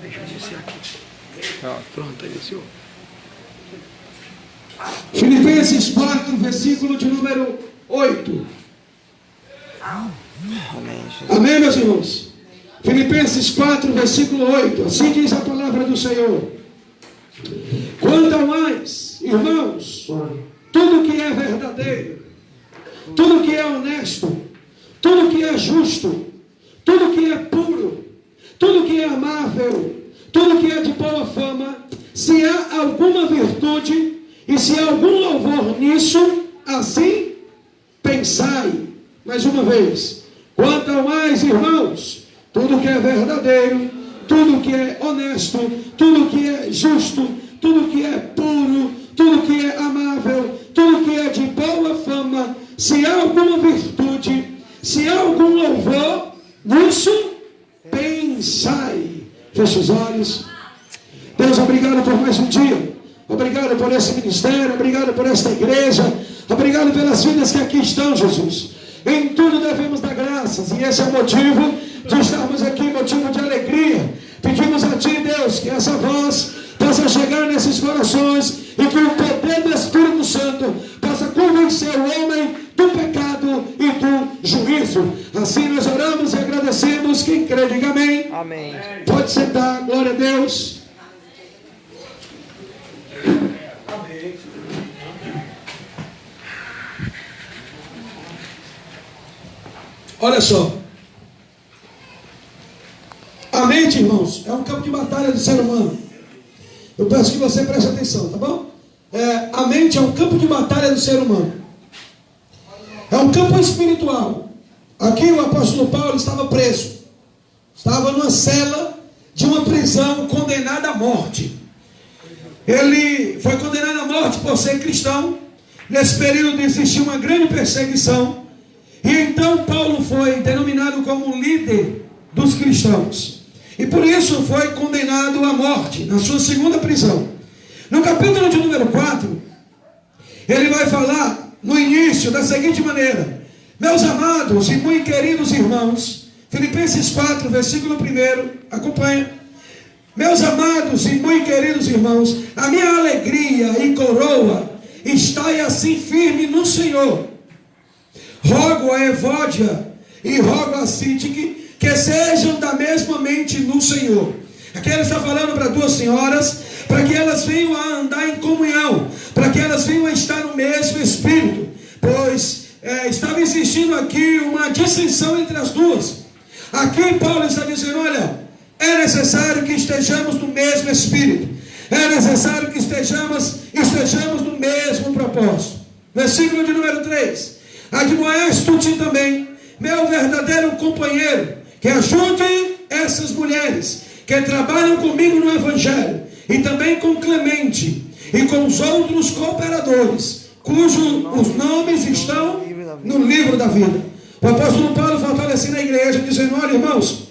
Deixa eu iniciar aqui. Pronto, iniciou. Filipenses 4, versículo de número 8. Amém, Jesus. Amém, meus irmãos? Filipenses 4, versículo 8. Assim diz a palavra do Senhor. Quanto ao mais, irmãos, tudo que é verdadeiro, tudo que é honesto, tudo que é justo, tudo que é puro, tudo que é amável, tudo que é de boa fama, se há alguma virtude e se há algum louvor nisso, assim pensai. Mais uma vez, quanto ao mais, irmãos, tudo que é verdadeiro, tudo que é honesto, tudo que é justo, tudo que é puro, tudo que é amável, tudo que é de boa fama, se há alguma virtude, se há algum louvor, nisso pensai. Feche os olhos. Deus, obrigado por mais um dia. Obrigado por esse ministério, obrigado por esta igreja, obrigado pelas vidas que aqui estão, Jesus. Em tudo devemos dar graças, e esse é o motivo de estarmos aqui, motivo de alegria. Pedimos a Ti, Deus, que essa voz possa chegar nesses corações e que o poder do Espírito Santo possa convencer o homem do pecado e do juízo. Assim nós oramos e agradecemos. Quem crê, diga amém. Amém. Pode sentar, glória a Deus. Olha só. A mente, irmãos, é um campo de batalha do ser humano. Eu peço que você preste atenção, tá bom? A mente é um campo de batalha do ser humano. É um campo espiritual. Aqui o apóstolo Paulo estava preso. Estava numa cela de uma prisão, condenado à morte. Ele foi condenado à morte por ser cristão. Nesse período existiu uma grande perseguição. E então Paulo foi denominado como líder dos cristãos. E por isso foi condenado à morte, na sua segunda prisão. No capítulo de número 4, ele vai falar no início da seguinte maneira: meus amados e muito queridos irmãos, Filipenses 4, versículo 1, acompanha. Meus amados e muito queridos irmãos, a minha alegria e coroa está assim firme no Senhor. Rogo a Evódia e rogo a Sintique que sejam da mesma mente no Senhor. Aqui ele está falando para duas senhoras, para que elas venham a andar em comunhão, para que elas venham a estar no mesmo espírito, pois estava existindo aqui uma dissensão entre as duas. Aqui Paulo está dizendo: olha, é necessário que estejamos no mesmo espírito, é necessário que estejamos no mesmo propósito. Versículo de número 3: admoeste-te também, meu verdadeiro companheiro, que ajude essas mulheres que trabalham comigo no Evangelho, e também com Clemente e com os outros cooperadores, cujos os nomes estão no livro da vida. O apóstolo Paulo fortalecendo a igreja, dizendo: olha, irmãos,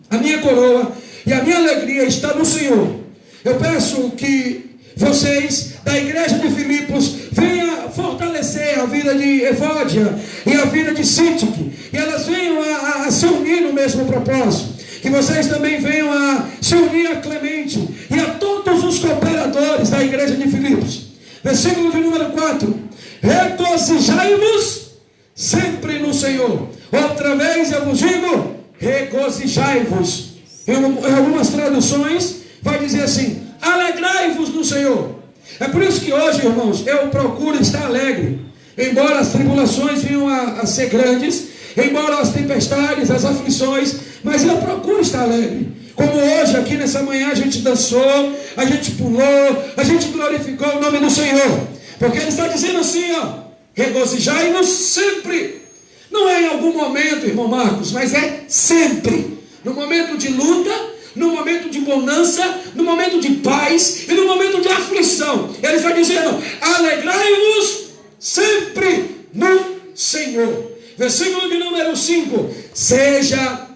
a minha coroa e a minha alegria está no Senhor. Eu peço que vocês da igreja de Filipos venham fortalecer a vida de Evódia e a vida de Sintique, e elas venham a se unir no mesmo propósito. Que vocês também venham a se unir a Clemente e a todos os cooperadores da igreja de Filipos. Versículo de número 4: regozijai-vos sempre no Senhor. Outra vez eu vos digo, regozijai-vos. Em algumas traduções vai dizer assim: alegrai-vos no Senhor. É por isso que hoje, irmãos, eu procuro estar alegre, embora as tribulações venham a ser grandes, embora as tempestades, as aflições, mas eu procuro estar alegre. Como hoje, aqui nessa manhã, a gente dançou, a gente pulou, a gente glorificou o nome do Senhor, porque Ele está dizendo assim, ó: regozijai-vos sempre. Não é em algum momento, irmão Marcos, mas é sempre. No momento de luta, no momento de bonança, no momento de paz e no momento de aflição. Ele está dizendo: alegrai-vos sempre no Senhor. Versículo de número 5: seja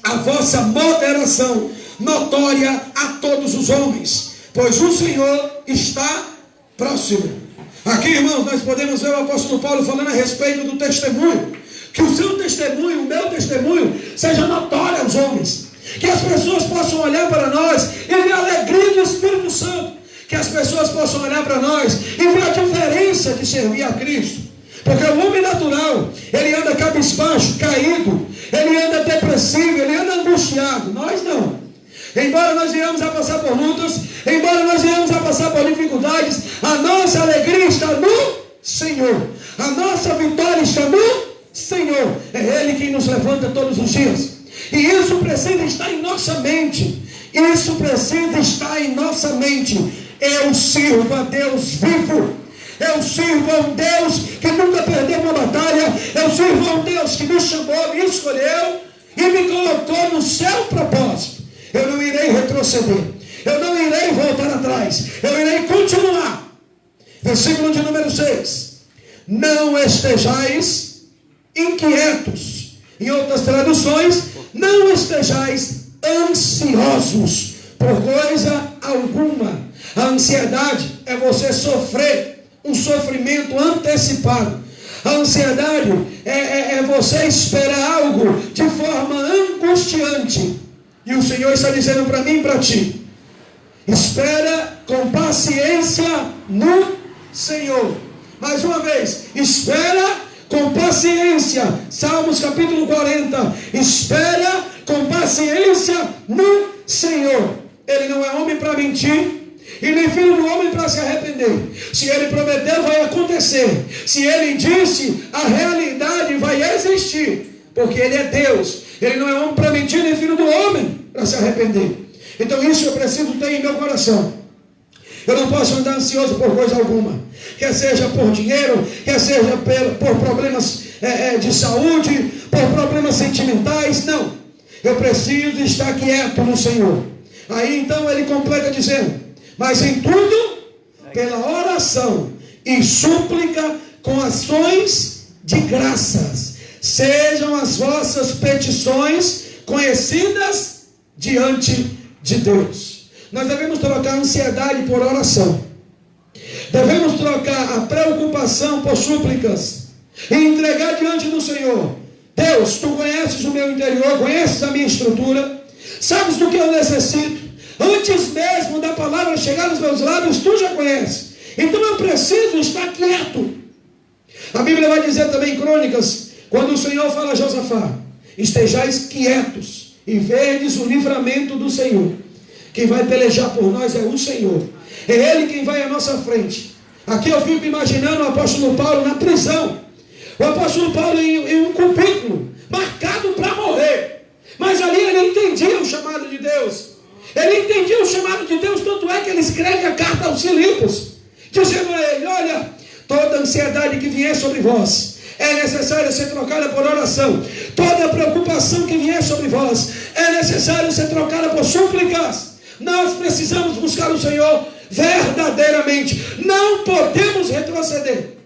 a vossa moderação notória a todos os homens, pois o Senhor está próximo. Aqui, irmãos, nós podemos ver o apóstolo Paulo falando a respeito do testemunho. Que o seu testemunho, o meu testemunho, seja notório aos homens. Que as pessoas possam olhar para nós e ver a alegria do Espírito Santo. Que as pessoas possam olhar para nós e ver a diferença de servir a Cristo. Porque o homem natural, ele anda cabisbaixo, caído, ele anda depressivo, ele anda angustiado. Nós não. Embora nós venhamos a passar por lutas, embora nós venhamos a passar por dificuldades, a nossa alegria está no Senhor. A nossa vitória está no Senhor. É Ele quem nos levanta todos os dias. E isso precisa estar em nossa mente. Isso precisa estar em nossa mente. Eu sirvo a Deus vivo. Eu sirvo a um Deus que nunca perdeu uma batalha. Eu sirvo a um Deus que me chamou, me escolheu e me colocou no seu propósito. Eu não irei retroceder. Eu não irei voltar atrás. Eu irei continuar. Versículo de número 6. Não estejais inquietos. Em outras traduções, não estejais ansiosos por coisa alguma. A ansiedade é você sofrer um sofrimento antecipado. A ansiedade é você esperar algo de forma angustiante. E o Senhor está dizendo para mim e para ti: espera com paciência no Senhor. Mais uma vez, espera com paciência. Salmos capítulo 40. Espera com paciência no Senhor. Ele não é homem para mentir, e nem filho do homem para se arrepender. Se ele prometeu, vai acontecer. Se ele disse, a realidade vai existir. Porque ele é Deus. Ele não é homem para mentir, nem filho do homem para se arrepender. Então isso eu preciso ter em meu coração. Eu não posso andar ansioso por coisa alguma. Quer seja por dinheiro, quer seja por problemas de saúde, por problemas sentimentais. Não. Eu preciso estar quieto no Senhor. Aí então ele completa dizendo: mas em tudo, pela oração e súplica, com ações de graças, sejam as vossas petições conhecidas diante de Deus. Nós devemos trocar a ansiedade por oração. Devemos trocar a preocupação por súplicas e entregar diante do Senhor. Deus, tu conheces o meu interior, conheces a minha estrutura, sabes do que eu necessito. Antes mesmo da palavra chegar nos meus lábios, tu já conheces. Então eu preciso estar quieto. A Bíblia vai dizer também em Crônicas, quando o Senhor fala a Josafá: estejais quietos e vedes o livramento do Senhor. Quem vai pelejar por nós é o Senhor. É Ele quem vai à nossa frente. Aqui eu fico imaginando o apóstolo Paulo na prisão. O apóstolo Paulo em um cubículo, marcado para morrer. Mas ali ele entendia o chamado de Deus. Ele entendia o chamado de Deus, tanto é que ele escreve a carta aos Filipos, dizendo a ele: olha, toda ansiedade que vier sobre vós é necessário ser trocada por oração. Toda preocupação que vier sobre vós é necessário ser trocada por súplicas. Nós precisamos buscar o Senhor verdadeiramente. Não podemos retroceder.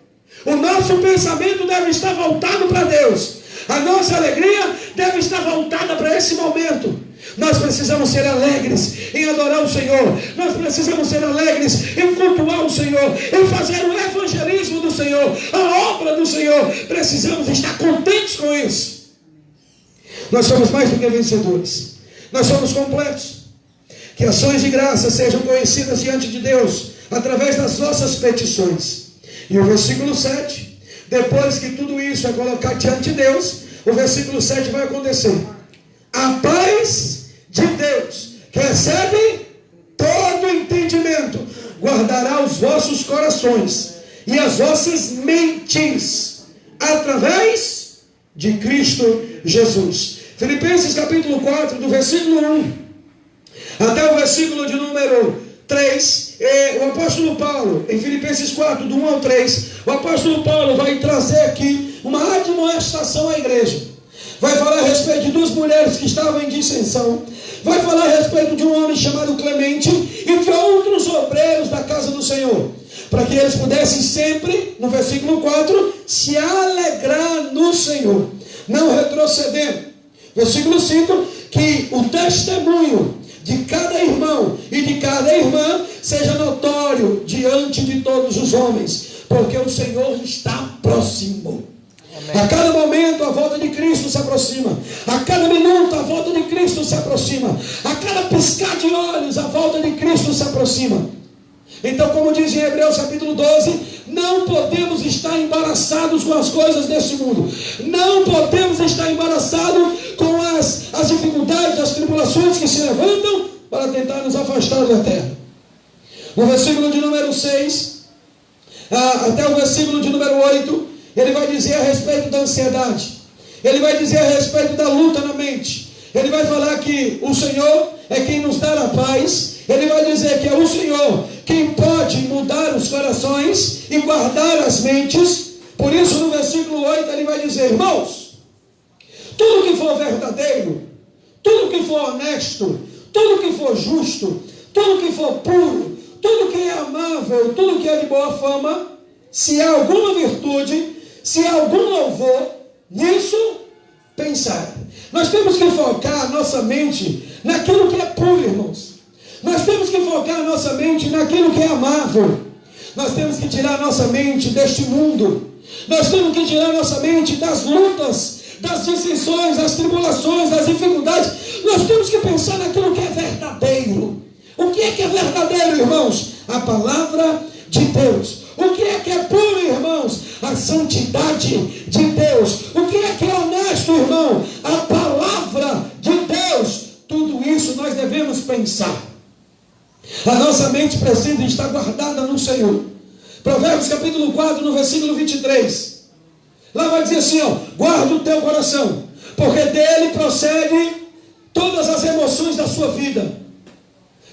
O nosso pensamento deve estar voltado para Deus. A nossa alegria deve estar voltada para esse momento. Nós precisamos ser alegres em adorar o Senhor. Nós precisamos ser alegres em cultuar o Senhor, em fazer o evangelismo do Senhor, a obra do Senhor. Precisamos estar contentes com isso. Nós somos mais do que vencedores. Nós somos completos. Que ações de graça sejam conhecidas diante de Deus através das nossas petições. E o versículo 7, depois que tudo isso é colocado diante de Deus, o versículo 7 vai acontecer: a paz de Deus, que excede todo entendimento, guardará os vossos corações e as vossas mentes através de Cristo Jesus. Filipenses capítulo 4, do versículo 1 até o versículo de número 3, o apóstolo Paulo, em Filipenses 4, do 1 ao 3, o apóstolo Paulo vai trazer aqui uma admoestação à igreja. Vai falar a respeito de duas mulheres que estavam em dissensão. Vai falar a respeito de um homem chamado Clemente e de outros obreiros da casa do Senhor, para que eles pudessem sempre, no versículo 4, se alegrar no Senhor, não retroceder. Versículo 5, que o testemunho de cada irmão e de cada irmã seja notório diante de todos os homens, porque o Senhor está próximo. A cada momento a volta de Cristo se aproxima. A cada minuto a volta de Cristo se aproxima. A cada piscar de olhos a volta de Cristo se aproxima. Então, como diz em Hebreus capítulo 12, não podemos estar embaraçados com as coisas deste mundo. Não podemos estar embaraçados com as dificuldades, as tribulações que se levantam para tentar nos afastar da terra. No versículo de número 6, até o versículo de número 8, ele vai dizer a respeito da ansiedade. Ele vai dizer a respeito da luta na mente. Ele vai falar que o Senhor é quem nos dá a paz. Ele vai dizer que é o Senhor quem pode mudar os corações e guardar as mentes. Por isso, no versículo 8, ele vai dizer: irmãos, tudo que for verdadeiro, tudo que for honesto, tudo que for justo, tudo que for puro, tudo que é amável, tudo que é de boa fama, se há alguma virtude, se há algum louvor, nisso pensar. Nós temos que focar a nossa mente naquilo que é puro, irmãos. Nós temos que focar a nossa mente naquilo que é amável. Nós temos que tirar a nossa mente deste mundo. Nós temos que tirar a nossa mente das lutas, das dissensões, das tribulações, das dificuldades. Nós temos que pensar naquilo que é verdadeiro. O que é verdadeiro, irmãos? A palavra de Deus. O que é puro, irmãos? A santidade de Deus. O que é honesto, irmão? A palavra de Deus. Tudo isso nós devemos pensar. A nossa mente precisa estar guardada no Senhor. Provérbios capítulo 4, no versículo 23. Lá vai dizer assim, ó: guarda o teu coração, porque dele procede todas as emoções da sua vida.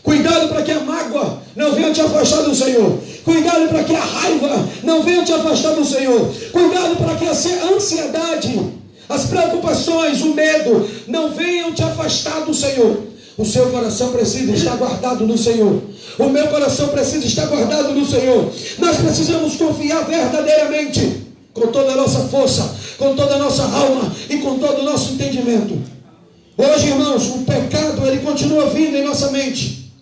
Cuidado para que a mágoa não venha te afastar do Senhor. Cuidado para que a raiva não venha te afastar do Senhor. Cuidado para que a ansiedade, as preocupações, o medo não venham te afastar do Senhor. O seu coração precisa estar guardado no Senhor. O meu coração precisa estar guardado no Senhor. Nós precisamos confiar verdadeiramente, com toda a nossa força, com toda a nossa alma e com todo o nosso entendimento. Hoje, irmãos, o pecado ele continua vindo em nossa mente.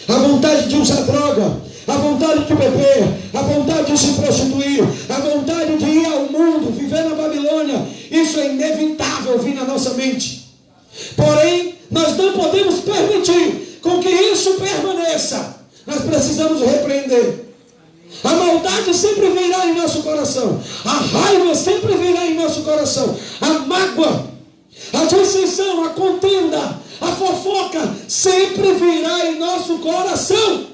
A vontade de usar droga, a vontade de beber, a vontade de se prostituir, a vontade de ir ao mundo, viver na Babilônia, isso é inevitável vir na nossa mente. Porém, nós não podemos permitir com que isso permaneça. Nós precisamos repreender. A maldade sempre virá em nosso coração. A raiva sempre virá em nosso coração. A mágoa, a dissensão, a contenda, a fofoca sempre virá em nosso coração.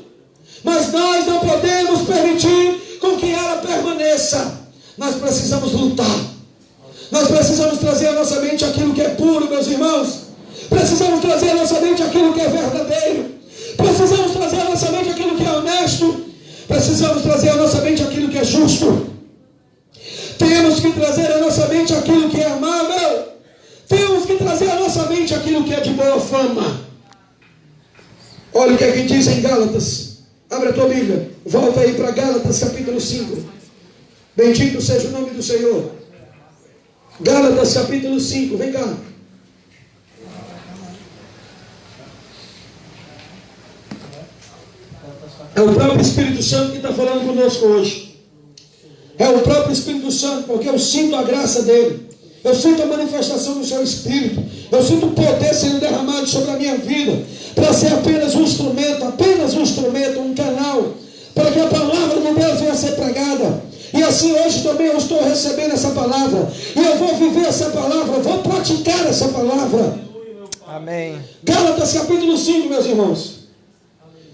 Mas nós não podemos permitir com que ela permaneça. Nós precisamos lutar. Nós precisamos trazer à nossa mente aquilo que é puro, meus irmãos. Precisamos trazer à nossa mente aquilo que é verdadeiro. Precisamos trazer à nossa mente aquilo que é honesto. Precisamos trazer à nossa mente aquilo que é justo. Temos que trazer à nossa mente aquilo que é amável. Temos que trazer à nossa mente aquilo que é de boa fama. Olha o que é que diz em Gálatas. Abre a tua Bíblia. Volta aí para Gálatas capítulo 5. Bendito seja o nome do Senhor. Gálatas capítulo 5. Vem cá. É o próprio Espírito Santo que está falando conosco hoje. É o próprio Espírito Santo, porque eu sinto a graça dele. Eu sinto a manifestação do seu Espírito. Eu sinto o poder sendo derramado sobre a minha vida, para ser apenas um instrumento, um canal, para que a palavra de Deus venha a ser pregada. E assim hoje também eu estou recebendo essa palavra, e eu vou viver essa palavra, eu vou praticar essa palavra. Amém. Gálatas capítulo 5, meus irmãos.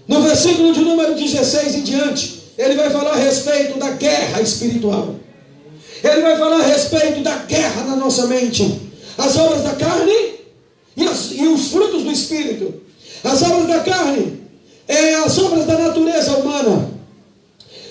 No versículo de número 16 em diante, ele vai falar a respeito da guerra espiritual. Ele vai falar a respeito da guerra na nossa mente. As obras da carne e os frutos do Espírito. As obras da carne é as obras da natureza humana.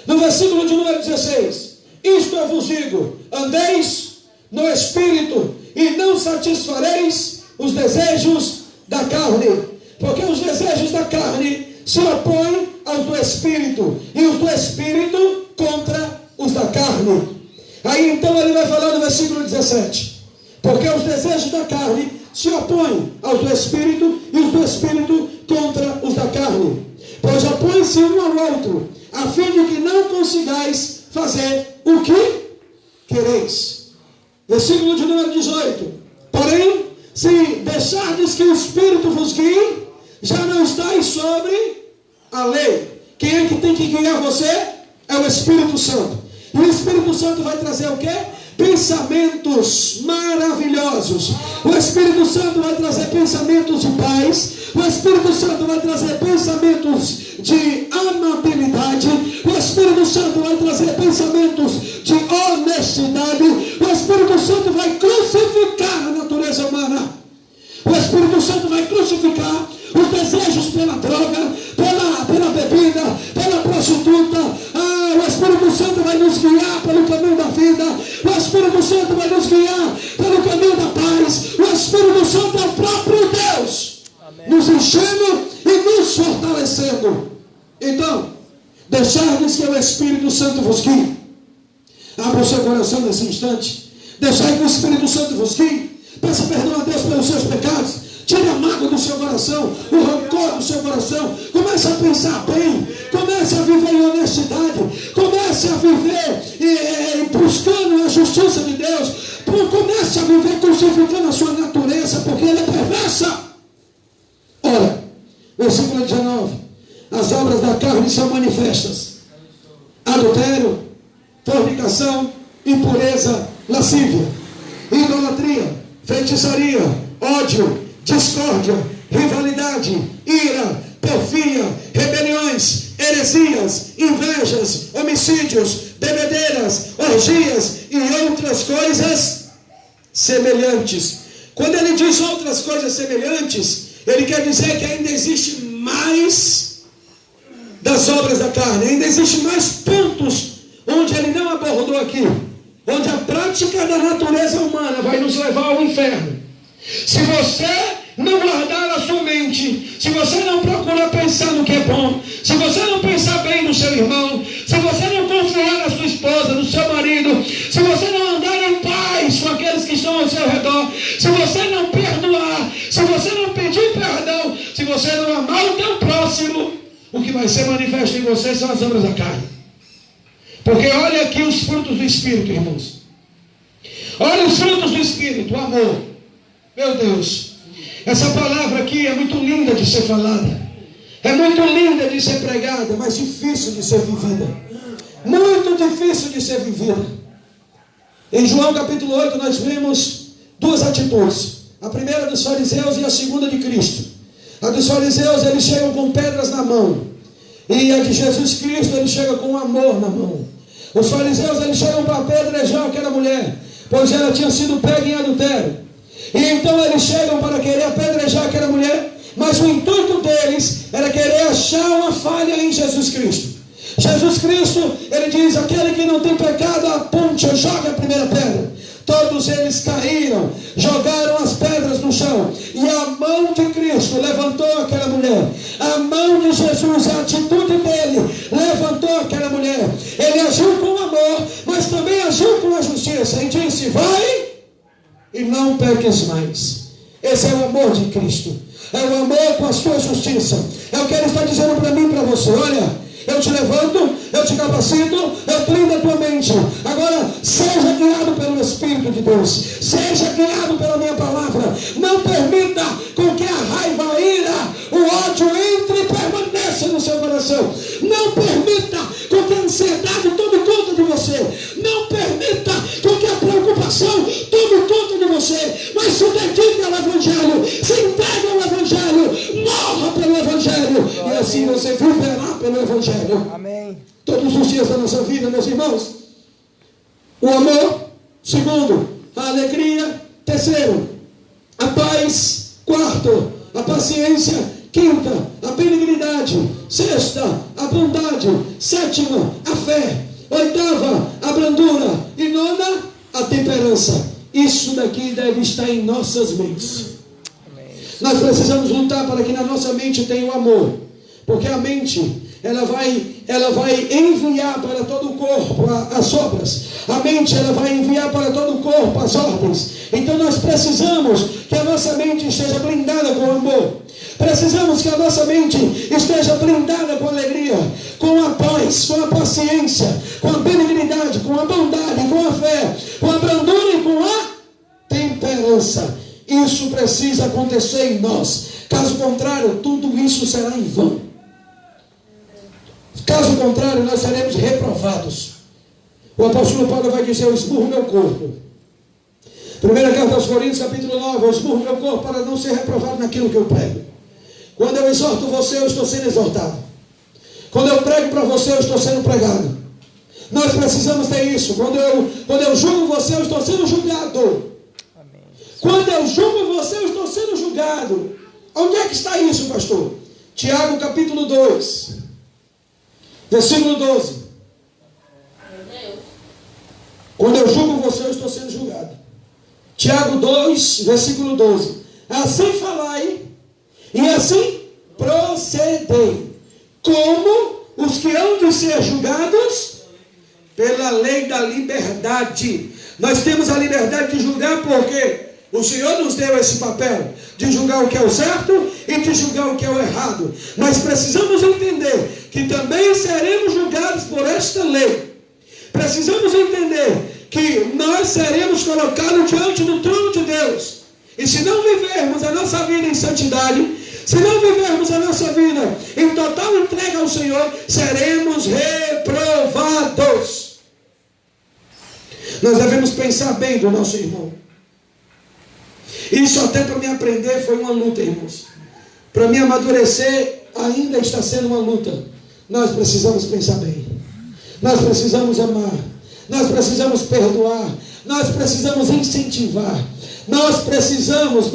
No versículo de número 16: isto eu vos digo, andeis no Espírito, e não satisfareis os desejos da carne, porque os desejos da carne se opõem aos do Espírito, e os do Espírito contra os da carne. Aí então ele vai falar no versículo 17: porque os desejos da carne se opõem aos do Espírito, e os do Espírito contra os da carne. Pois opõem-se um ao outro, a fim de que não consigais fazer o que quereis. Versículo de número 18. Porém, se deixardes que o Espírito vos guie, já não estáis sobre a lei. Quem é que tem que guiar você? É o Espírito Santo. E o Espírito Santo vai trazer o quê? Pensamentos maravilhosos. O Espírito Santo vai trazer pensamentos de paz. O Espírito Santo vai trazer pensamentos de amabilidade. O Espírito Santo vai trazer pensamentos de honestidade. O Espírito Santo vai crucificar a natureza humana. O Espírito Santo vai crucificar os desejos pela droga, pela bebida, pela prostituta. O Espírito Santo vai nos guiar pelo caminho da vida. O Espírito Santo vai nos guiar pelo caminho da paz. O Espírito Santo é o próprio Deus. Amém. Nos enchendo e nos fortalecendo. Então, deixai-vos que o Espírito Santo vos guie. Abra o seu coração nesse instante. Deixai que o Espírito Santo vos guie. Peça perdão a Deus pelos seus pecados. Tire a mágoa do seu coração, o rancor do seu coração. Comece a pensar bem. Comece a viver em honestidade. Comece a viver buscando a justiça de Deus. Comece a viver crucificando a sua natureza, porque ela é perversa. Ora, versículo 19. As obras da carne são manifestas: adultério, fornicação, impureza, lascívia, idolatria, feitiçaria, ódio, discórdia, rivalidade, ira, porfia, rebeliões, heresias, invejas, homicídios, bebedeiras, orgias e outras coisas semelhantes. Quando ele diz outras coisas semelhantes, ele quer dizer que ainda existe mais das obras da carne, ainda existe mais pontos onde ele não abordou aqui, onde a prática da natureza humana vai nos levar ao inferno. Se você não guardar a sua mente, se você não procurar pensar no que é bom, se você não pensar bem no seu irmão, se você não confiar na sua esposa, no seu marido, se você não andar em paz com aqueles que estão ao seu redor, se você não perdoar, se você não pedir perdão, se você não amar o teu próximo, o que vai ser manifesto em você são as obras da carne. Porque olha aqui os frutos do Espírito, irmãos. Olha os frutos do Espírito: o amor. Meu Deus, essa palavra aqui é muito linda de ser falada, é muito linda de ser pregada, mas difícil de ser vivida. Muito difícil de ser vivida. Em João capítulo 8 nós vemos duas atitudes: a primeira dos fariseus e a segunda de Cristo. A dos fariseus, eles chegam com pedras na mão, e a de Jesus Cristo, ele chega com amor na mão. Os fariseus, eles chegam para apedrejar aquela mulher, pois ela tinha sido pega em adultério. E então eles chegam para querer apedrejar aquela mulher, mas o intuito deles era querer achar uma falha em Jesus Cristo. Jesus Cristo, ele diz: aquele que não tem pecado, aponte ou jogue a primeira pedra. Todos eles caíram, jogaram as pedras no chão, e a mão de Cristo levantou aquela mulher. A mão de Jesus, a atitude dele, levantou aquela mulher. Ele agiu com amor, mas também agiu com a justiça, e disse: vai e não peques mais. Esse é o amor de Cristo, é o amor com a sua justiça. É o que ele está dizendo para mim e para você: olha, eu te levanto, eu te capacito, eu blindo a tua mente. Agora, seja guiado pelo Espírito de Deus, seja guiado pela minha palavra. Não permita com que a raiva, a ira, o ódio entre e permaneça no seu coração. Não permita com que a ansiedade tome conta de você. Não permita com que a preocupação tome conta de você. Mas se dedique ao Evangelho, se entregue ao Evangelho, morra pelo Evangelho, e assim você viverá pelo Evangelho. Amém. Todos os dias da nossa vida, meus irmãos. O amor. Segundo, a alegria. Terceiro, a paz. Quarto, a paciência. Quinta, a benignidade. Sexta, a bondade. Sétima, a fé. Oitava, a brandura. E nona, a temperança. Isso daqui deve estar em nossas mentes. Amém. Nós precisamos lutar para que na nossa mente tenha o amor. Porque a mente, ela vai enviar para todo o corpo as obras. A mente, ela vai enviar para todo o corpo as ordens. Então nós precisamos que a nossa mente esteja blindada com amor. Precisamos que a nossa mente esteja blindada com alegria, com a paz, com a paciência, com a benignidade, com a bondade, com a fé, com a brandura e com a esperança. Isso precisa acontecer em nós. Caso contrário, tudo isso será em vão. Caso contrário, nós seremos reprovados. O apóstolo Paulo vai dizer: eu esmurro meu corpo. Primeira carta aos Coríntios, capítulo 9: eu esmurro meu corpo para não ser reprovado naquilo que eu prego. Quando eu exorto você, eu estou sendo exortado. Quando eu prego para você, eu estou sendo pregado. Nós precisamos ter isso. Quando eu julgo você, eu estou sendo julgado. Amém. Quando eu julgo você, eu estou sendo julgado. Onde é que está isso, pastor? Tiago capítulo 2, versículo 12. Quando eu julgo você, eu estou sendo julgado. Tiago 2, versículo 12. Assim falai e assim procedei, como os que hão de ser julgados pela lei da liberdade. Nós temos a liberdade de julgar porque o Senhor nos deu esse papel de julgar o que é o certo e de julgar o que é o errado. Nós precisamos entender que também seremos julgados por esta lei. Precisamos entender que nós seremos colocados diante do trono de Deus. E se não vivermos a nossa vida em santidade, se não vivermos a nossa vida em total entrega ao Senhor, seremos reprovados. Nós devemos pensar bem do nosso irmão. Isso até para me aprender foi uma luta, irmãos. Para me amadurecer ainda está sendo uma luta. Nós precisamos pensar bem. Nós precisamos amar. Nós precisamos perdoar. Nós precisamos incentivar. Nós precisamos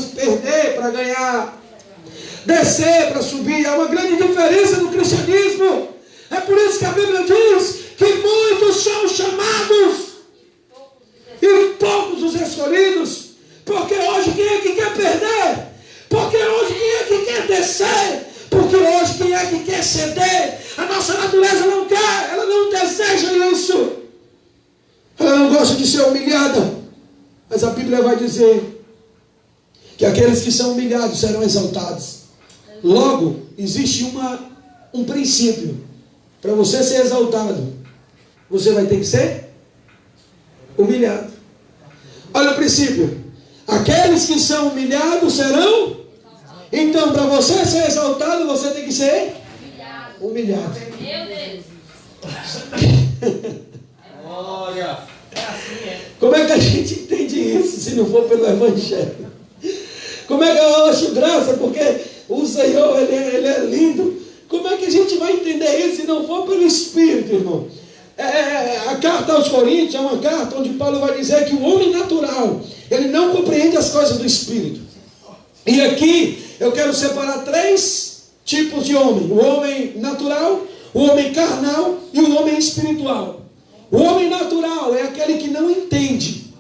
perder para ganhar. Descer para subir. Há uma grande diferença no cristianismo. É por isso que a Bíblia diz que muitos são chamados e poucos os escolhidos. Porque hoje quem é que quer perder? Porque hoje quem é que quer descer? Porque hoje quem é que quer ceder? A nossa natureza não quer, ela não deseja isso. Ela não gosta de ser humilhada. Mas a Bíblia vai dizer que aqueles que são humilhados serão exaltados. Logo, existe um princípio. Para você ser exaltado, você vai ter que ser humilhado. Olha o princípio. Aqueles que são humilhados serão. Então, para você ser exaltado, você tem que ser humilhado. Meu Deus. Olha, é assim, é. Como é que a gente entende isso se não for pelo Evangelho? Como é que eu acho graça? Porque o Senhor, Ele é lindo. Como é que a gente vai entender isso se não for pelo Espírito, irmão? A carta aos Coríntios é uma carta onde Paulo vai dizer que o homem natural, ele não compreende as coisas do Espírito. E aqui eu quero separar 3 tipos de homem: o homem natural, o homem carnal e o homem espiritual. O homem natural é aquele que não entende,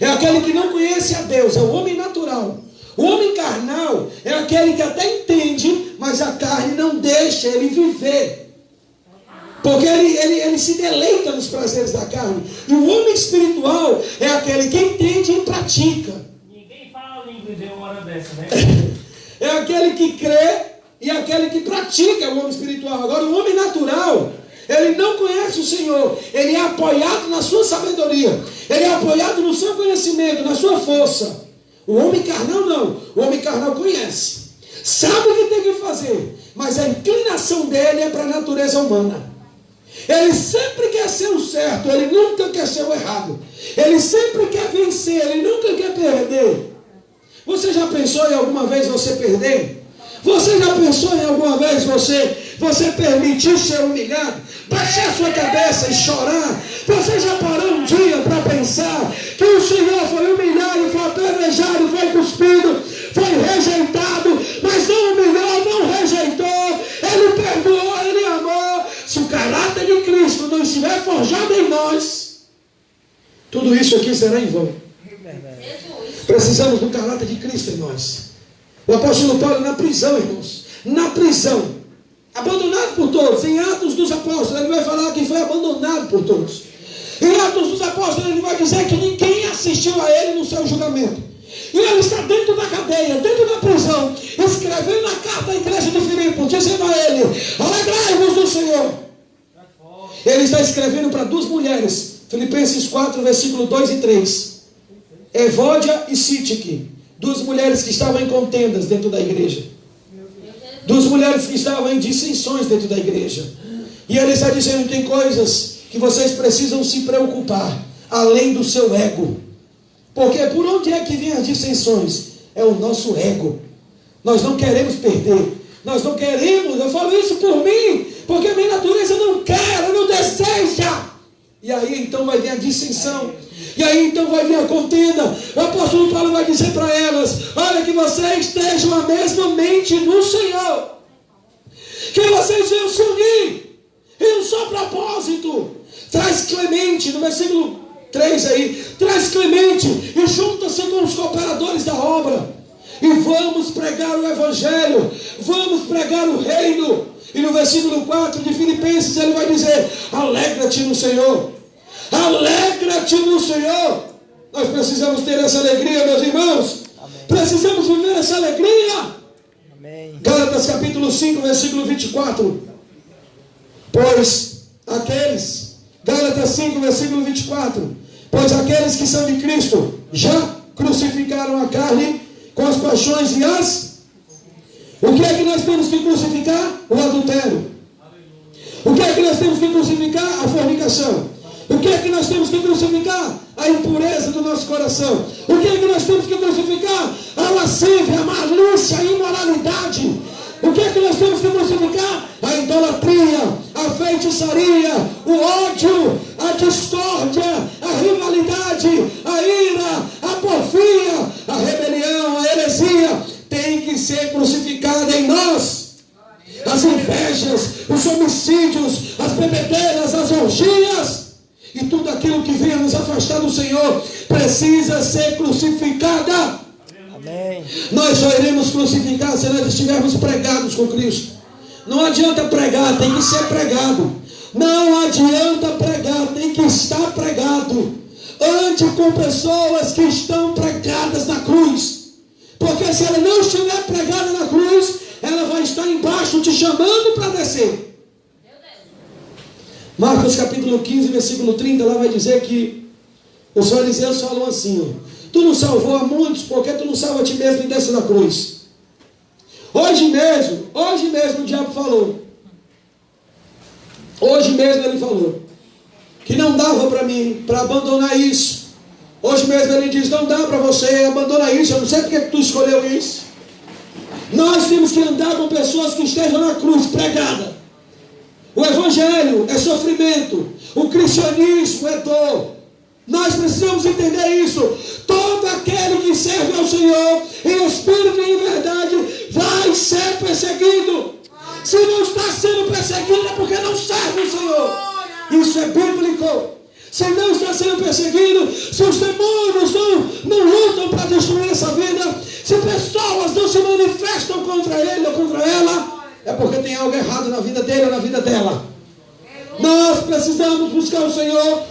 é aquele que não conhece a Deus, é o homem natural. O homem carnal é aquele que até entende, mas a carne não deixa ele viver. Porque ele se deleita nos prazeres da carne. E o homem espiritual é aquele que entende e pratica. Ninguém fala língua de uma hora dessa, né? É aquele que crê e aquele que pratica, o homem espiritual. Agora, o homem natural, ele não conhece o Senhor. Ele é apoiado na sua sabedoria. Ele é apoiado no seu conhecimento, na sua força. O homem carnal não. O homem carnal conhece. Sabe o que tem que fazer. Mas a inclinação dele é para a natureza humana. Ele sempre quer ser o certo, ele nunca quer ser o errado. Ele sempre quer vencer, ele nunca quer perder. Você já pensou em alguma vez você perder? Você já pensou em alguma vez você permitir ser humilhado? Baixar sua cabeça e chorar? Você já parou um dia para pensar que o Senhor foi humilhado, foi apedrejado, foi cuspido, foi rejeitado, mas não humilhou, não rejeitou, ele perdoou, ele amou. Se o caráter de Cristo não estiver forjado em nós, tudo isso aqui será em vão. Precisamos do caráter de Cristo em nós. O apóstolo Paulo na prisão, irmãos, na prisão, abandonado por todos. Em Atos dos Apóstolos ele vai falar que foi abandonado por todos. Em Atos dos Apóstolos ele vai dizer que ninguém assistiu a ele no seu julgamento. E ele está dentro da cadeia, dentro da prisão, escrevendo a carta à igreja de Filipos, dizendo a ele: alegrai-vos do Senhor. Ele está escrevendo para 2 mulheres, Filipenses 4, versículo 2 e 3. Evódia e Sítique, duas mulheres que estavam em contendas dentro da igreja. Duas mulheres que estavam em dissensões dentro da igreja. E ele está dizendo: tem coisas que vocês precisam se preocupar, além do seu ego. Porque por onde é que vem as dissensões? É o nosso ego. Nós não queremos perder. Nós não queremos, eu falo isso por mim, porque a minha natureza não quer, não deseja. E aí então vai vir a dissensão. E aí então vai vir a contenda. O apóstolo Paulo vai dizer para elas: olha, que vocês estejam a mesma mente no Senhor, que vocês venham se unir em um só propósito. Traz Clemente, no versículo 3 aí, traz Clemente e junta-se com os cooperadores da obra, e vamos pregar o Evangelho, vamos pregar o reino. E no versículo 4 de Filipenses ele vai dizer: alegra-te no Senhor, alegra-te no Senhor. Nós precisamos ter essa alegria, meus irmãos. Amém. Precisamos viver essa alegria. Amém. Gálatas capítulo 5, versículo 24. Gálatas 5, versículo 24. Pois aqueles que são de Cristo já crucificaram a carne com as paixões e as... O que é que nós temos que crucificar? O adultério. O que é que nós temos que crucificar? A fornicação. O que é que nós temos que crucificar? A impureza do nosso coração. O que é que nós temos que crucificar? A lascívia, a malícia, a imoralidade. O que é que nós temos que crucificar? A idolatria, a feitiçaria, o ódio, a discórdia, a rivalidade, a ira, a porfia, a rebelião, a heresia. Tem que ser crucificada em nós. As invejas, os homicídios, as bebedeiras, as orgias e tudo aquilo que venha nos afastar do Senhor precisa ser crucificada. Amém. Nós só iremos crucificar se nós estivermos pregados com Cristo. Não adianta pregar, tem que ser pregado. Não adianta pregar, tem que estar pregado. Ande com pessoas que estão pregadas na cruz. Porque se ela não estiver pregada na cruz, ela vai estar embaixo te chamando para descer. Marcos capítulo 15, versículo 30, lá vai dizer que os fariseus falam assim: tu não salvou a muitos, porque tu não salva a ti mesmo e desce da cruz. Hoje mesmo o diabo falou. Hoje mesmo ele falou que não dava para mim, para abandonar isso. Hoje mesmo ele diz: não dá para você abandonar isso. Eu não sei porque tu escolheu isso. Nós temos que andar com pessoas que estejam na cruz pregada. O evangelho é sofrimento, o cristianismo é dor. Nós precisamos entender isso. Todo aquele que serve ao Senhor em espírito e em verdade vai ser perseguido. Se não está sendo perseguido é porque não serve o Senhor. Isso é bíblico. Se não está sendo perseguido, se os demônios não lutam para destruir essa vida, se pessoas não se manifestam contra ele ou contra ela, é porque tem algo errado na vida dele ou na vida dela. Nós precisamos buscar o Senhor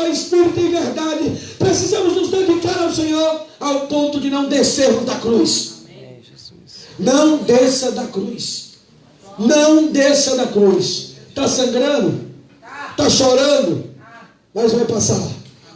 em espírito e verdade. Precisamos nos dedicar ao Senhor ao ponto de não descermos da cruz. Não desça da cruz. Não desça da cruz. Está sangrando? Está chorando? Mas vai passar.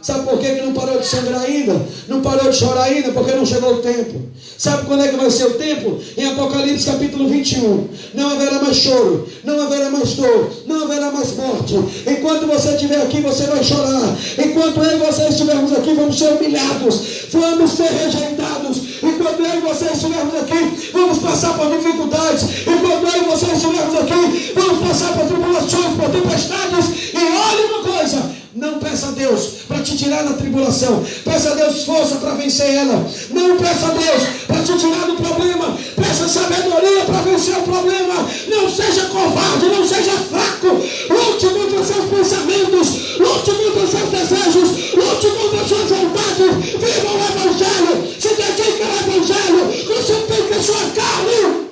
Sabe por que não parou de sangrar ainda? Não parou de chorar ainda? Porque não chegou o tempo. Sabe quando é que vai ser o tempo? Em Apocalipse capítulo 21. Não haverá mais choro, não haverá mais dor, não haverá mais morte. Enquanto você estiver aqui, você vai chorar. Enquanto eu e você estivermos aqui, vamos ser humilhados, vamos ser rejeitados. Enquanto eu e você estivermos aqui, vamos passar por dificuldades. Enquanto eu e você estivermos aqui, vamos passar por tribulações, por tempestades. E olha uma coisa: não peça a Deus para te tirar da tribulação. Peça a Deus força para vencer ela. Não peça a Deus para te tirar do problema. Peça sabedoria para vencer o problema. Não seja covarde, não seja fraco. Lute contra seus pensamentos, lute contra seus desejos, lute contra suas vontades. Viva o Evangelho, se dedique ao Evangelho, crucifique a sua carne.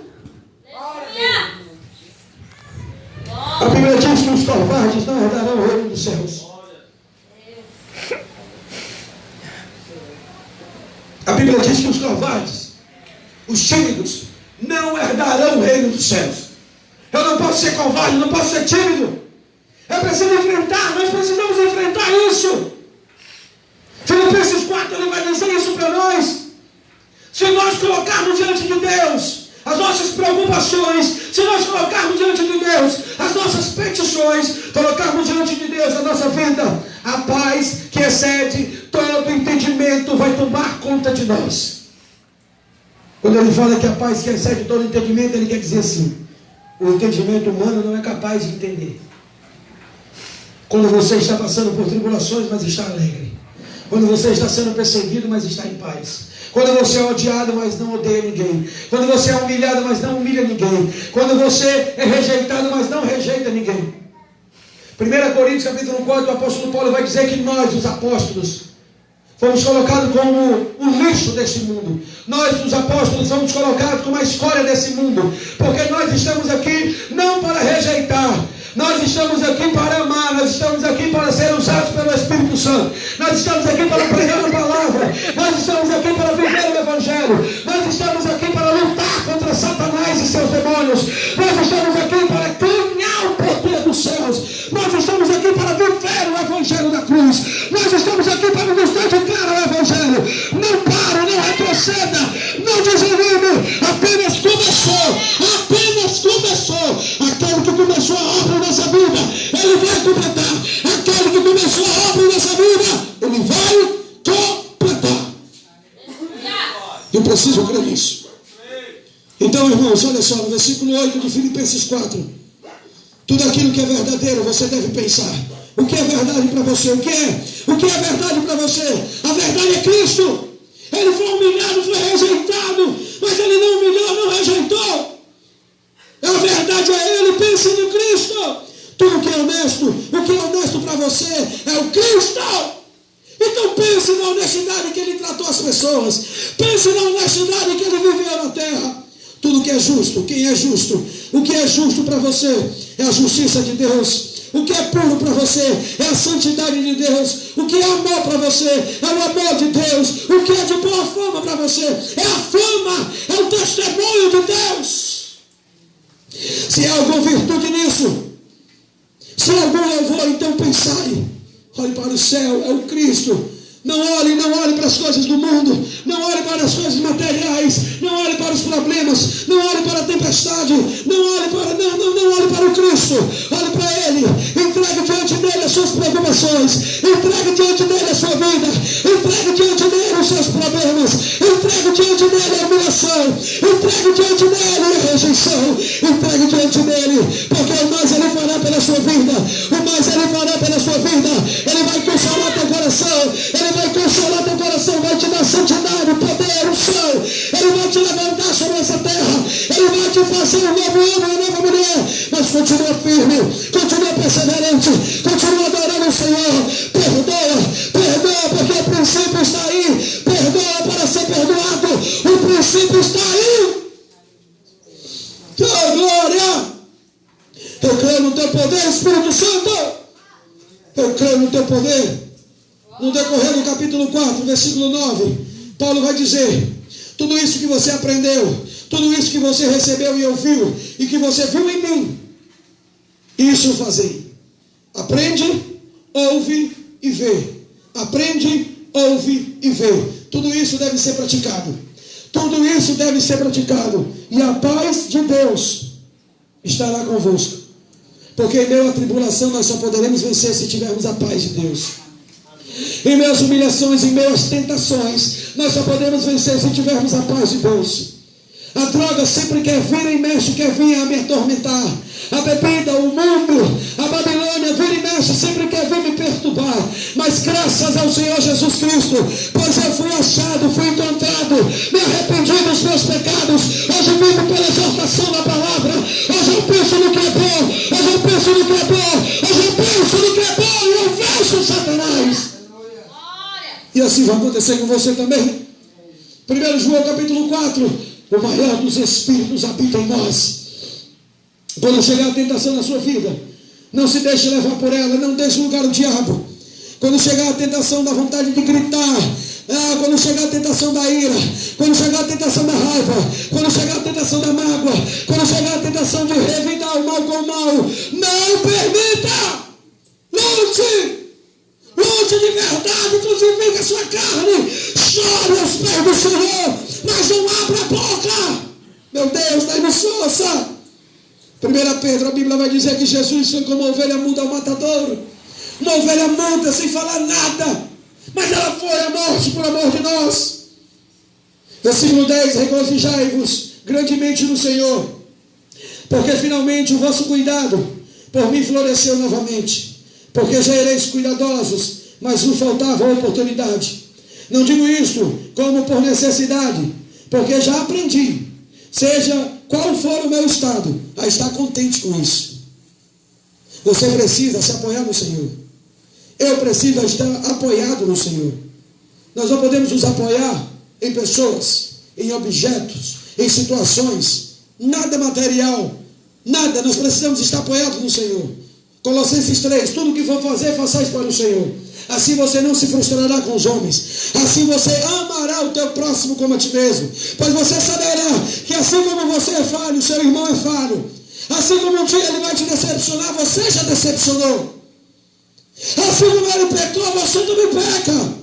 A Bíblia diz que os covardes não herdarão o reino dos céus. A Bíblia diz que os covardes, os tímidos, não herdarão o reino dos céus. Eu não posso ser covarde, não posso ser tímido. Eu preciso enfrentar, nós precisamos enfrentar isso. Filipenses 4, ele vai dizer isso para nós. Se nós colocarmos diante de Deus as nossas preocupações, se nós colocarmos diante de Deus as nossas petições, colocarmos diante de Deus a nossa vida, a paz que excede todo entendimento vai tomar conta de nós. Quando ele fala que a paz que excede todo entendimento, ele quer dizer assim: o entendimento humano não é capaz de entender. Quando você está passando por tribulações, mas está alegre. Quando você está sendo perseguido, mas está em paz. Quando você é odiado, mas não odeia ninguém. Quando você é humilhado, mas não humilha ninguém. Quando você é rejeitado, mas não rejeita ninguém. 1 Coríntios capítulo 4, o apóstolo Paulo vai dizer que nós, os apóstolos, fomos colocados como o lixo deste mundo. Nós, os apóstolos, fomos colocados como a escória desse mundo. Porque nós estamos aqui não para rejeitar. Nós estamos aqui para amar, nós estamos aqui para ser usados pelo Espírito Santo. Nós estamos aqui para pregar a palavra. Nós estamos aqui para viver o Evangelho. Nós estamos aqui para lutar contra Satanás e seus demônios. Nós estamos aqui para ganhar o poder dos céus. Nós estamos aqui para viver o Evangelho da cruz. Nós estamos aqui para nos dedicar ao Evangelho. Não para, não retroceda, não desanime. Apenas começou. Aquele que começou a obra nessa vida, ele vai completar. Aquele que começou a obra nessa vida, ele vai completar. Eu preciso crer nisso. Então, irmãos, olha só, no versículo 8 de Filipenses 4, tudo aquilo que é verdadeiro, você deve pensar. O que é verdade para você? O que é verdade para você? A verdade é Cristo. Ele foi humilhado, foi rejeitado, mas ele não humilhou, não rejeitou. A verdade é Ele. Pense no Cristo. Tudo que é honesto, o que é honesto para você é o Cristo. Então pense na honestidade que Ele tratou as pessoas. Pense na honestidade que Ele viveu na terra. Tudo que é justo, quem é justo? O que é justo para você é a justiça de Deus. O que é puro para você é a santidade de Deus. O que é amor para você é o amor de Deus. O que é de boa fama para você é a fama, é o testemunho de Deus. Se há alguma virtude nisso, se há algum louvor, então pensai. Olhe para o céu, é o Cristo. Não olhe para as coisas do mundo. Não olhe para as coisas materiais. Não olhe para os problemas. Não olhe para a tempestade. Não olhe para o Cristo. Olhe para Ele. Entregue diante dele as suas preocupações. Entregue diante dele a sua vida. Entregue diante dele os seus problemas. Entregue diante dele a humilhação. Entregue diante dele a rejeição. Entregue diante dele, porque o mais Ele fará pela sua vida. O mais Ele fará pela sua vida. Ele vai consolar teu coração. Ele vai consolar teu coração, vai te dar santidade, poder, unção. Ele vai te levantar sobre essa terra. Ele vai te fazer um novo homem, uma nova mulher. Mas continua firme, continua perseverante, continua adorando o Senhor. Perdoa, porque o princípio está aí. Perdoa para ser perdoado. O princípio está aí. Oh, glória! Eu creio no teu poder, Espírito Santo. Eu creio no teu poder. No decorrer do capítulo 4, versículo 9, Paulo vai dizer: tudo isso que você aprendeu, tudo isso que você recebeu e ouviu, e que você viu em mim, isso fazei. Aprende, ouve e vê. Aprende, ouve e vê. Tudo isso deve ser praticado. Tudo isso deve ser praticado. E a paz de Deus estará convosco. Porque em meio à tribulação nós só poderemos vencer se tivermos a paz de Deus. Em meio às humilhações, em meio às tentações, nós só podemos vencer se tivermos a paz de Deus. A droga sempre quer vir e mexe, quer vir a me atormentar. A bebida, o mundo, a Babilônia, vira e mexe, sempre quer vir me perturbar. Mas graças ao Senhor Jesus Cristo, pois eu fui achado, fui encontrado, me arrependi dos meus pecados. Hoje vivo pela exortação da palavra. Hoje eu penso no que é bom. Hoje eu penso no que é bom. Hoje eu penso no que é bom e eu venço Satanás. E assim vai acontecer com você também. 1 João capítulo 4, o maior dos Espíritos habita em nós. Quando chegar a tentação na sua vida, não se deixe levar por ela, não deixe lugar ao diabo. Quando chegar a tentação da vontade de gritar, quando chegar a tentação da ira, quando chegar a tentação da raiva, quando chegar a tentação da mágoa, quando chegar a tentação de revidar o mal com o mal, não permita! Lute de verdade, crucifique a sua 1 Pedro, a Bíblia vai dizer que Jesus foi como uma ovelha muda ao matadouro. Uma ovelha muda sem falar nada, mas ela foi à morte por amor de nós. Versículo 10, regozijai-vos grandemente no Senhor, porque finalmente o vosso cuidado por mim floresceu novamente, porque já ereis cuidadosos, mas vos faltava a oportunidade. Não digo isto como por necessidade, porque já aprendi, seja qual for o meu estado, a estar contente com isso. Você precisa se apoiar no Senhor. Eu preciso estar apoiado no Senhor. Nós não podemos nos apoiar em pessoas, em objetos, em situações, nada material, nada. Nós precisamos estar apoiados no Senhor. Colossenses 3, tudo que for fazer, façais para o Senhor. Assim você não se frustrará com os homens. Assim você amará o teu próximo como a ti mesmo. Pois você saberá que assim como você é falho, o seu irmão é falho. Assim como um dia ele vai te decepcionar, você já decepcionou. Assim como ele pecou, você também peca.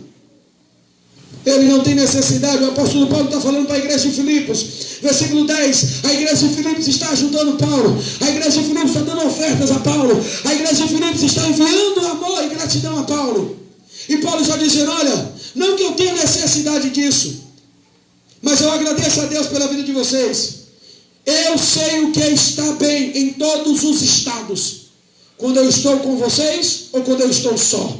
Ele não tem necessidade. O apóstolo Paulo está falando para a igreja de Filipos. Versículo 10. A igreja de Filipos está ajudando Paulo. A igreja de Filipos está dando ofertas a Paulo. A igreja de Filipos está enviando amor e gratidão a Paulo. E Paulo está dizendo, olha, não que eu tenha necessidade disso, mas eu agradeço a Deus pela vida de vocês. Eu sei o que é estar bem em todos os estados. Quando eu estou com vocês ou quando eu estou só.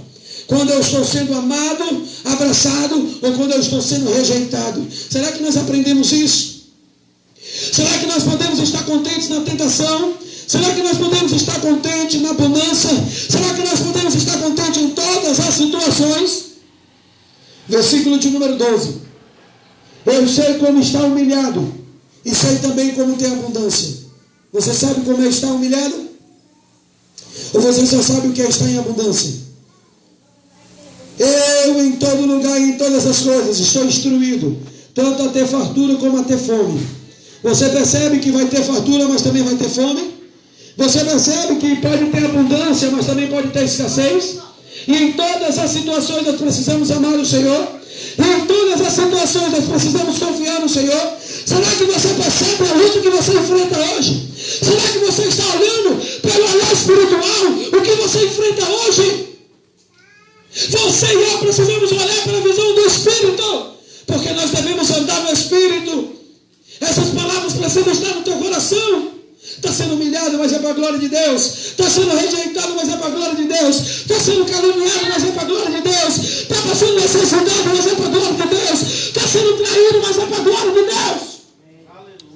Quando eu estou sendo amado, abraçado, ou quando eu estou sendo rejeitado. Será que nós aprendemos isso? Será que nós podemos estar contentes na tentação? Será que nós podemos estar contentes na bonança? Será que nós podemos estar contentes em todas as situações? Versículo de número 12. Eu sei como está humilhado, e sei também como tem abundância. Você sabe como é estar humilhado? Ou você só sabe o que é estar em abundância? Eu em todo lugar e em todas as coisas estou instruído, tanto a ter fartura como a ter fome. Você percebe que vai ter fartura, mas também vai ter fome? Você percebe que pode ter abundância, mas também pode ter escassez? E em todas as situações nós precisamos amar o Senhor? E em todas as situações nós precisamos confiar no Senhor? Será que você percebe a luta que você enfrenta hoje? Será que você está olhando pelo olhar espiritual o que você enfrenta hoje? Você e eu precisamos olhar para a visão do Espírito, porque nós devemos andar no Espírito. Essas palavras precisam estar no teu coração. Está sendo humilhado, mas é para a glória de Deus. Está sendo rejeitado, mas é para a glória de Deus. Está sendo caluniado, mas é para a glória de Deus. Está passando necessidade, mas é para a glória de Deus. Está sendo traído, mas é para a glória de Deus.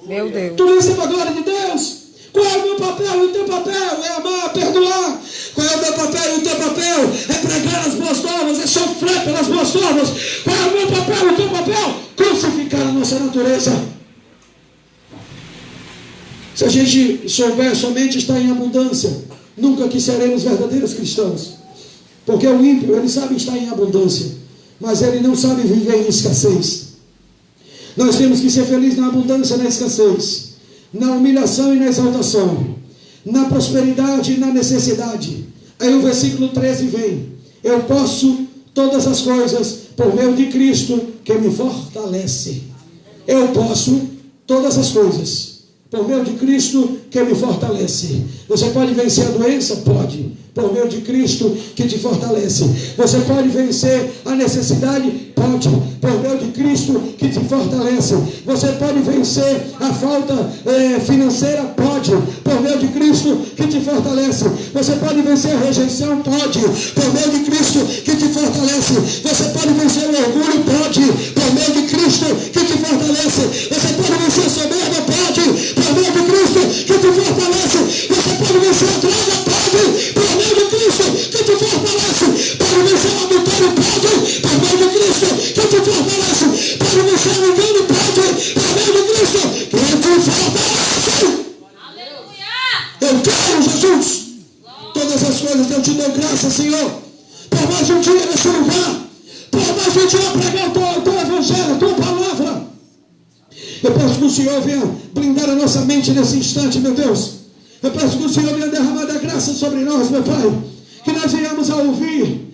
Meu Deus. Tudo isso é para a glória de Deus. Qual é o meu papel e o teu papel? É amar, perdoar. Qual é o meu papel e o teu papel? É pregar as boas novas, é sofrer pelas boas novas. Qual é o meu papel e o teu papel? Crucificar a nossa natureza. Se a gente souber somente estar em abundância, nunca que seremos verdadeiros cristãos. Porque o ímpio, ele sabe estar em abundância, mas ele não sabe viver em escassez. Nós temos que ser felizes na abundância e na escassez, na humilhação e na exaltação, na prosperidade e na necessidade. Aí o versículo 13 vem: eu posso todas as coisas por meio de Cristo que me fortalece. Eu posso todas as coisas por meio de Cristo que me fortalece. Você pode vencer a doença? Pode. Por meio de Cristo que te fortalece. Você pode vencer a necessidade? Pode. Por meio de Cristo que te fortalece. Você pode vencer a falta financeira? Pode. Por meio de Cristo que te fortalece. Você pode vencer a rejeição? Pode. Por meio de Cristo que te fortalece. Você pode vencer o orgulho? Pode. Por meio de Cristo que te fortalece. Você pode vencer a soberba? Pode. Por meio de Cristo que te fortalece. Você pode vencer a droga? Pode. Por meio de Cristo que te fortalece. Pode vencer o adultério? Pode. Por meio de Cristo que te fortalece. Pode vencer o engano? Pode. Por meio de Cristo que te fortalece. Aleluia! Eu quero, Jesus, todas as coisas eu te dou graças, Senhor, por mais um dia nesse lugar, por mais um dia pregar o teu evangelho, a tua palavra. Eu peço que o Senhor venha blindar a nossa mente nesse instante, meu Deus. Eu peço que o Senhor venha derramar da graça sobre nós, meu Pai. Que nós venhamos a ouvir,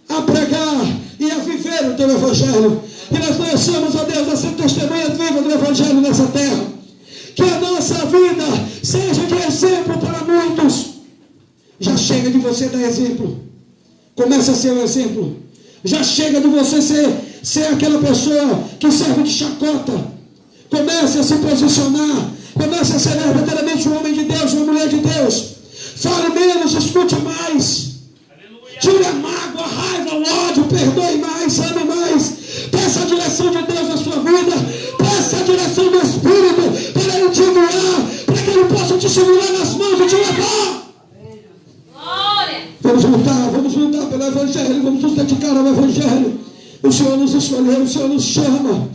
a pregar e a viver o teu evangelho. Que nós conheçamos, ó Deus, a ser testemunha viva do evangelho nessa terra. Que a nossa vida seja de exemplo chega de você dar exemplo. Começa a ser um exemplo. Já chega de você ser aquela pessoa que serve de chacota. Comece a se posicionar. Comece a ser verdadeiramente um homem de Deus, uma mulher de Deus. Fale menos, escute mais. Tire a mágoa, a raiva, o ódio, perdoe mais, ame mais. Peça a direção de Deus na sua vida. Peça a direção do Espírito para Ele te guiar, para que Ele possa te segurar nas mãos e te levar. Vamos lutar pelo Evangelho, vamos nos dedicar ao Evangelho. O Senhor nos escolheu, o Senhor nos chama.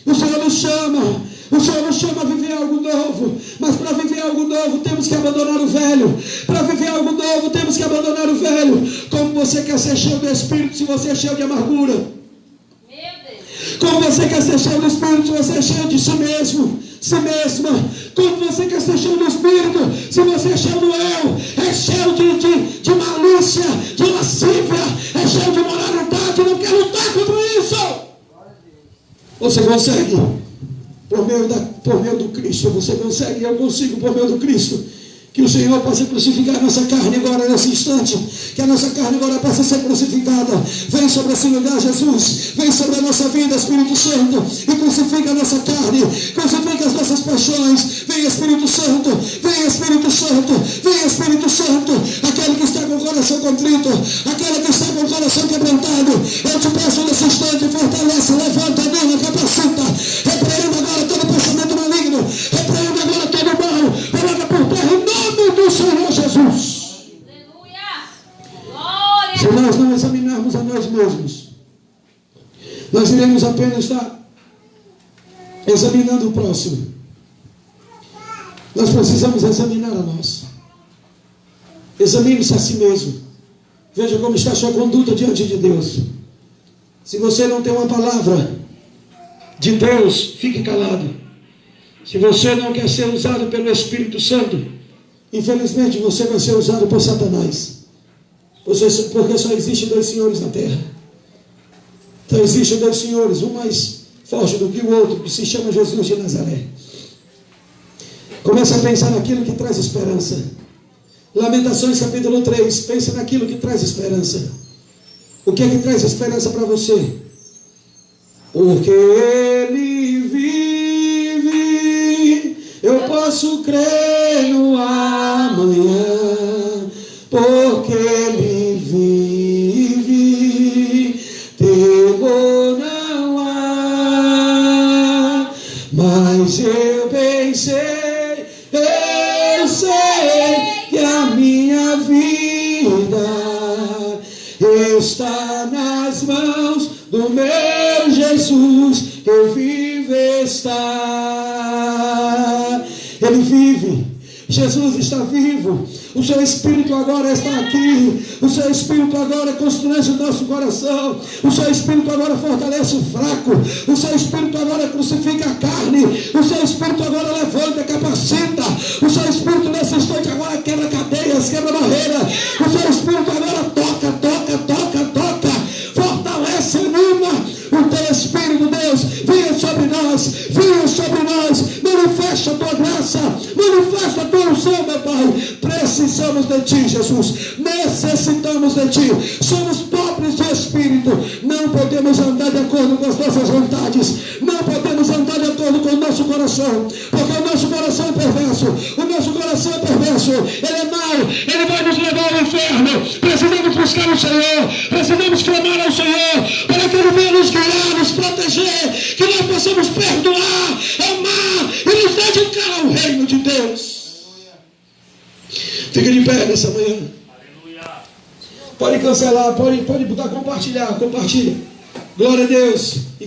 O Senhor nos chama. O Senhor nos chama a viver algo novo. Mas para viver algo novo temos que abandonar o velho. Para viver algo novo temos que abandonar o velho. Como você quer ser cheio do Espírito se você é cheio de amargura? Como você quer ser cheio do Espírito se você é cheio de si mesmo, si mesma? Como você quer ser cheio do Espírito se você é cheio do eu? É cheio de malícia, de lascívia, é cheio de moralidade. Não quer lutar contra isso. Você consegue por meio do Cristo. Você consegue, eu consigo por meio do Cristo. Que o Senhor possa crucificar a nossa carne agora, nesse instante. Que a nossa carne agora possa ser crucificada. Vem sobre esse lugar, Jesus. Vem sobre a nossa vida, Espírito Santo. E crucifica a nossa carne. Crucifica as nossas paixões. Vem, Espírito Santo. Vem, Espírito Santo. Vem, Espírito Santo. Aquele que está com o coração contrito. Aquele que está com o coração quebrantado. Eu te peço nesse instante, fortalece, levanta, anima, capacita. Repreenda agora todo pensamento maligno. Repreenda agora todo mal. Coloca por terra em nome do Senhor Jesus. Se nós não examinarmos a nós mesmos, nós iremos apenas estar examinando o próximo. Nós precisamos examinar a nós. Examine-se a si mesmo. Veja como está a sua conduta diante de Deus. Se você não tem uma palavra de Deus, fique calado. Se você não quer ser usado pelo Espírito Santo, infelizmente você vai ser usado por Satanás. Porque só existe dois senhores na terra. Então existem dois senhores, um mais forte do que o outro, que se chama Jesus de Nazaré. Comece a pensar naquilo que traz esperança. Lamentações capítulo 3. Pense naquilo que traz esperança. O que é que traz esperança para você? Porque Ele vive, eu posso crer no amanhã. Porque Ele vive, temor não há. Mas eu pensei, eu sei que a minha vida está nas mãos do meu Jesus, que vive está. Ele vive. Jesus está vivo. O seu Espírito agora está aqui. O seu Espírito agora constrange o nosso coração. O seu Espírito agora fortalece o fraco. O seu Espírito agora crucifica a carne. O seu Espírito agora levanta, capacita. O seu Espírito nesse instante agora quebra cadeias, quebra barreiras. O seu Espírito agora toca. Fortalece, anima. O teu Espírito, Deus, venha sobre nós. Manifesta a tua graça. Manifesta a tua unção, meu Pai. Precisamos de ti, Jesus. Necessitamos de ti. Somos pobres de espírito. Não podemos andar de acordo com as nossas vontades. Não podemos andar de acordo com o nosso coração. Porque o nosso coração é perverso. O nosso coração é perverso. Ele é mau. Ele vai nos levar ao inferno. Precisamos buscar o Senhor. Precisamos clamar ao Senhor para que Ele venha nos guiar, nos proteger. Que nós possamos perdoar, amar e nos dedicar ao reino de Deus. Fica de pé nessa manhã. Pode cancelar, pode botar compartilhar. Compartilha. Glória a Deus. E